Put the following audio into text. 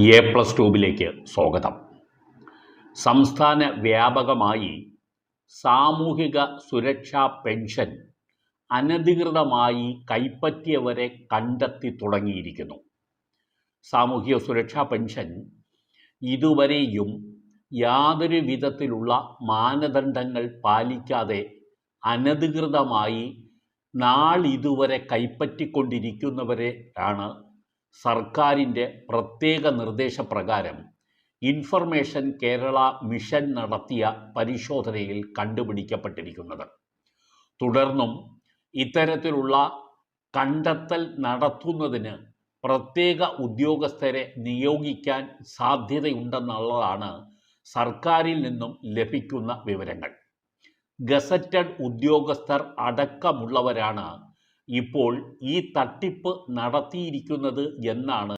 A+ട്യൂബിലേക്ക് സ്വാഗതം. സംസ്ഥാന വ്യാപകമായി സാമൂഹിക സുരക്ഷാ പെൻഷൻ അനധികൃതമായി കൈപ്പറ്റിയവരെ കണ്ടെത്തി തുടങ്ങിയിരിക്കുന്നു. സാമൂഹിക സുരക്ഷാ പെൻഷൻ ഇതുവരെയും യാതൊരു വിധത്തിലുള്ള മാനദണ്ഡങ്ങൾ പാലിക്കാതെ അനധികൃതമായി നാളിതുവരെ കൈപ്പറ്റിക്കൊണ്ടിരിക്കുന്നവരെ ആണ് സർക്കാരിൻ്റെ പ്രത്യേക നിർദ്ദേശപ്രകാരം ഇൻഫർമേഷൻ കേരള മിഷൻ നടത്തിയ പരിശോധനയിൽ കണ്ടുപിടിക്കപ്പെട്ടിരിക്കുന്നത്. തുടർന്നും ഇത്തരത്തിലുള്ള കണ്ടെത്തൽ നടത്തുന്നതിന് പ്രത്യേക ഉദ്യോഗസ്ഥരെ നിയോഗിക്കാൻ സാധ്യതയുണ്ടെന്നുള്ളതാണ് സർക്കാരിൽ നിന്നും ലഭിക്കുന്ന വിവരങ്ങൾ. ഗസറ്റഡ് ഉദ്യോഗസ്ഥർ അടക്കമുള്ളവരാണ് ഇപ്പോൾ ഈ തട്ടിപ്പ് നടത്തിയിരിക്കുന്നത് എന്നാണ്